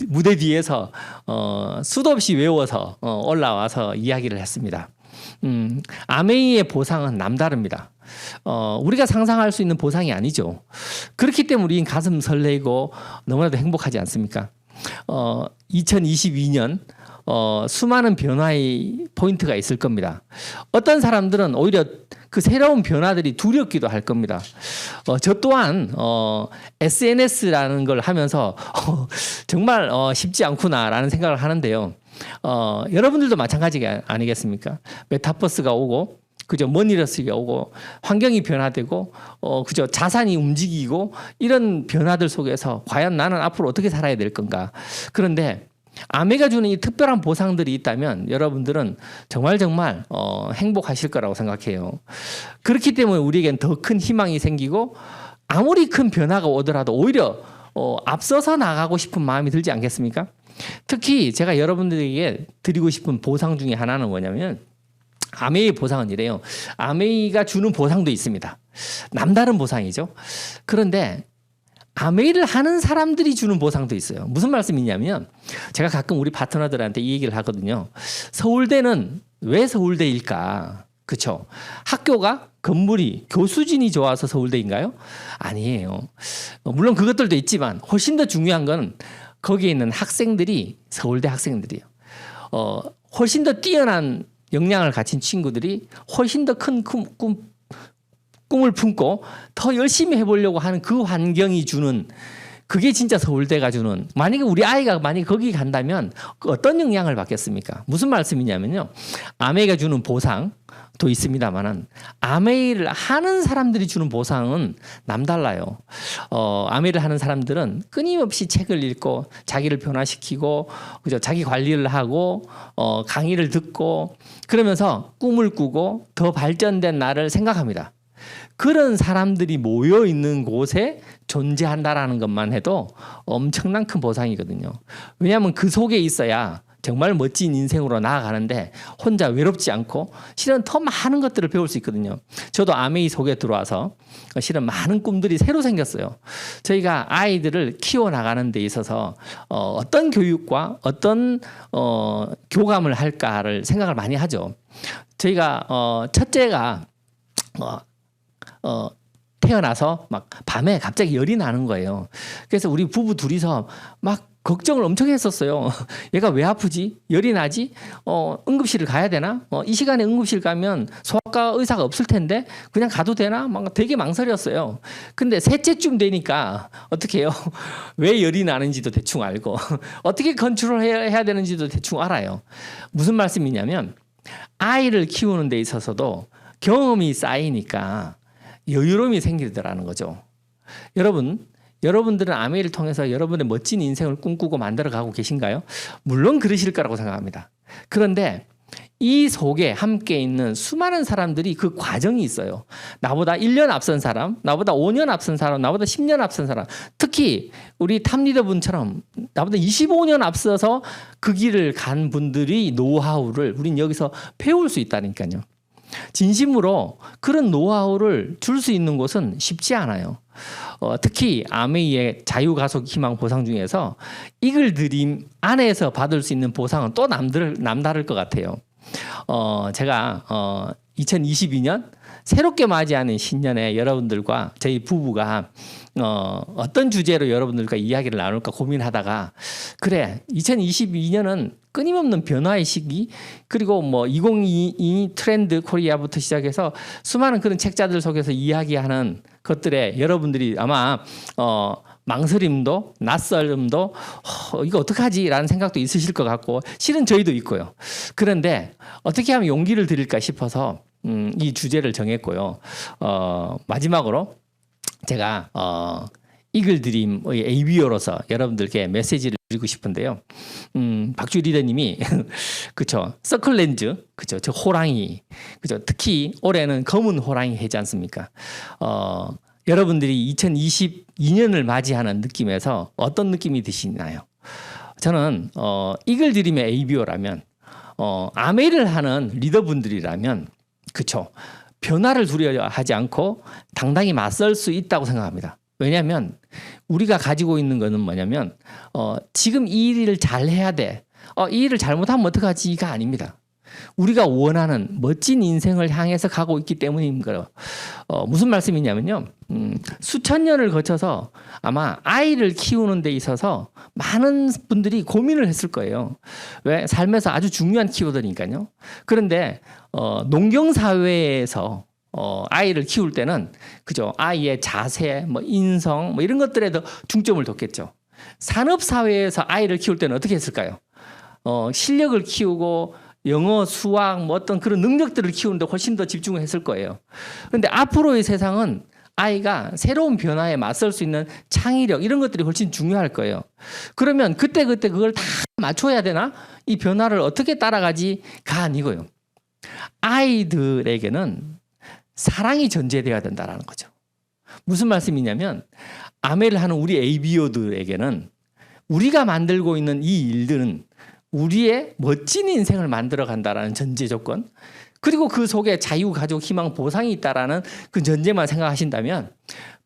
무대 뒤에서 수도 없이 외워서 올라와서 이야기를 했습니다. 아메이의 보상은 남다릅니다. 우리가 상상할 수 있는 보상이 아니죠. 그렇기 때문에 우리는 가슴 설레고 너무나도 행복하지 않습니까? 2022년 수많은 변화의 포인트가 있을 겁니다. 어떤 사람들은 오히려 그 새로운 변화들이 두렵기도 할 겁니다. 저 또한 SNS라는 걸 하면서 정말 쉽지 않구나라는 생각을 하는데요. 여러분들도 마찬가지 아니겠습니까? 메타버스가 오고, 그죠? 머니러스가 오고, 환경이 변화되고, 그죠? 자산이 움직이고, 이런 변화들 속에서 과연 나는 앞으로 어떻게 살아야 될 건가? 그런데 아메가 주는 이 특별한 보상들이 있다면 여러분들은 정말 행복하실 거라고 생각해요. 그렇기 때문에 우리에겐 더 큰 희망이 생기고, 아무리 큰 변화가 오더라도 오히려 앞서서 나가고 싶은 마음이 들지 않겠습니까? 특히 제가 여러분들에게 드리고 싶은 보상 중에 하나는 뭐냐면, 아메이의 보상은 이래요. 아메이가 주는 보상도 있습니다. 남다른 보상이죠. 그런데 아메이를 하는 사람들이 주는 보상도 있어요. 무슨 말씀이냐면, 제가 가끔 우리 파트너들한테 이 얘기를 하거든요. 서울대는 왜 서울대일까? 그렇죠? 학교가 건물이 교수진이 좋아서 서울대인가요? 아니에요. 물론 그것들도 있지만 훨씬 더 중요한 건 거기에 있는 학생들이 서울대 학생들이에요. 훨씬 더 뛰어난 역량을 가진 친구들이 훨씬 더 큰 꿈을 품고 더 열심히 해보려고 하는 그 환경이 주는, 그게 진짜 서울대가 주는, 만약에 우리 아이가 만약에 거기 간다면 어떤 영향을 받겠습니까? 무슨 말씀이냐면요. 아메이가 주는 보상도 있습니다만은 아메이를 하는 사람들이 주는 보상은 남달라요. 아메이를 하는 사람들은 끊임없이 책을 읽고 자기를 변화시키고, 그죠? 자기 관리를 하고, 강의를 듣고, 그러면서 꿈을 꾸고 더 발전된 나를 생각합니다. 그런 사람들이 모여 있는 곳에 존재한다라는 것만 해도 엄청난 큰 보상이거든요. 왜냐하면 그 속에 있어야 정말 멋진 인생으로 나아가는데 혼자 외롭지 않고 실은 더 많은 것들을 배울 수 있거든요. 저도 아메이 속에 들어와서 실은 많은 꿈들이 새로 생겼어요. 저희가 아이들을 키워나가는 데 있어서 어떤 교육과 어떤 교감을 할까를 생각을 많이 하죠. 저희가 첫째가 태어나서 막 밤에 갑자기 열이 나는 거예요. 그래서 우리 부부 둘이서 막 걱정을 엄청 했었어요. 얘가 왜 아프지? 열이 나지? 응급실을 가야 되나? 이 시간에 응급실 가면 소아과 의사가 없을 텐데 그냥 가도 되나? 막 되게 망설였어요. 근데 셋째쯤 되니까 어떻게 해요? 왜 열이 나는지도 대충 알고 어떻게 컨트롤해야 되는지도 대충 알아요. 무슨 말씀이냐면, 아이를 키우는 데 있어서도 경험이 쌓이니까 여유로움이 생기더라는 거죠. 여러분들은 아메이를 통해서 여러분의 멋진 인생을 꿈꾸고 만들어가고 계신가요? 물론 그러실 거라고 생각합니다. 그런데 이 속에 함께 있는 수많은 사람들이 그 과정이 있어요. 나보다 1년 앞선 사람, 나보다 5년 앞선 사람, 나보다 10년 앞선 사람, 특히 우리 탑리더분처럼 나보다 25년 앞서서 그 길을 간 분들이 노하우를 우린 여기서 배울 수 있다니까요. 진심으로 그런 노하우를 줄 수 있는 곳은 쉽지 않아요. 특히 아메이의 자유가속 희망 보상 중에서 이글 드림 안에서 받을 수 있는 보상은 또 남다를 것 같아요. 제가 2022년 새롭게 맞이하는 신년에 여러분들과 저희 부부가 어떤 주제로 여러분들과 이야기를 나눌까 고민하다가, 그래 2022년은 끊임없는 변화의 시기, 그리고 뭐 2022 트렌드 코리아부터 시작해서 수많은 그런 책자들 속에서 이야기하는 것들에 여러분들이 아마 망설임도 낯설음도 이거 어떡하지? 라는 생각도 있으실 것 같고, 실은 저희도 있고요. 그런데 어떻게 하면 용기를 드릴까 싶어서 이 주제를 정했고요. 마지막으로 제가 이글 드림의 ABO로서 여러분들께 메시지를 드리고 싶은데요. 박주 리더님이 그쵸, 서클 렌즈, 그쵸, 저 호랑이, 그쵸, 특히 올해는 검은 호랑이 해지 않습니까? 여러분들이 2022년을 맞이하는 느낌에서 어떤 느낌이 드시나요? 저는 이글 드림의 ABO라면, 아메이를 하는 리더분들이라면, 그쵸, 변화를 두려워하지 않고 당당히 맞설 수 있다고 생각합니다. 왜냐하면 우리가 가지고 있는 거는 뭐냐면 지금 이 일을 잘 해야 돼. 이 일을 잘못하면 어떡하지가 아닙니다. 우리가 원하는 멋진 인생을 향해서 가고 있기 때문인 거예요. 무슨 말씀이냐면요. 수천 년을 거쳐서 아마 아이를 키우는 데 있어서 많은 분들이 고민을 했을 거예요. 왜? 삶에서 아주 중요한 키워드니까요. 그런데 농경 사회에서 아이를 키울 때는 그죠? 아이의 자세, 뭐 인성, 뭐 이런 것들에 더 중점을 뒀겠죠. 산업 사회에서 아이를 키울 때는 어떻게 했을까요? 실력을 키우고 영어, 수학, 뭐 어떤 그런 능력들을 키우는데 훨씬 더 집중을 했을 거예요. 그런데 앞으로의 세상은 아이가 새로운 변화에 맞설 수 있는 창의력 이런 것들이 훨씬 중요할 거예요. 그러면 그때 그걸 다 맞춰야 되나? 이 변화를 어떻게 따라가지가 아니고요. 아이들에게는 사랑이 전제돼야 된다는 거죠. 무슨 말씀이냐면 아메를 하는 우리 ABO들에게는 우리가 만들고 있는 이 일들은 우리의 멋진 인생을 만들어 간다라는 전제 조건, 그리고 그 속에 자유, 가족, 희망, 보상이 있다라는 그 전제만 생각하신다면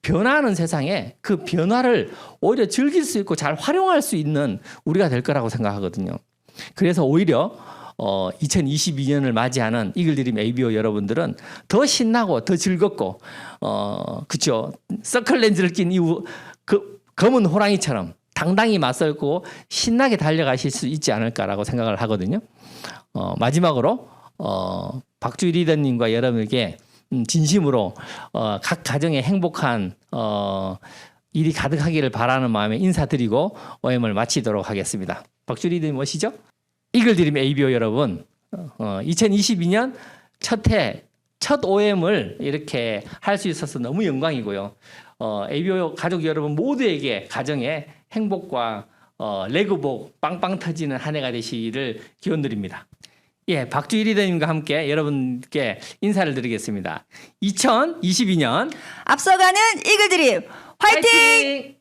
변화하는 세상에 그 변화를 오히려 즐길 수 있고 잘 활용할 수 있는 우리가 될 거라고 생각하거든요. 그래서 오히려 2022년을 맞이하는 이글드림 ABO 여러분들은 더 신나고 더 즐겁고 그렇죠. 서클 렌즈를 낀 이후 그 검은 호랑이처럼 당당히 맞설고 신나게 달려가실 수 있지 않을까라고 생각을 하거든요. 마지막으로 박주희 리더님과 여러분에게 진심으로 각 가정에 행복한 일이 가득하기를 바라는 마음에 인사드리고 OM을 마치도록 하겠습니다. 박주희 리더님 오시죠? 이글드림 ABO 여러분, 2022년 첫 OM을 이렇게 할 수 있어서 너무 영광이고요. ABO 가족 여러분 모두에게 가정에 행복과 레고복 빵빵 터지는 한 해가 되시기를 기원드립니다. 예, 박주희 리더님과 함께 여러분께 인사를 드리겠습니다. 2022년 앞서가는 이글드림 화이팅! 화이팅!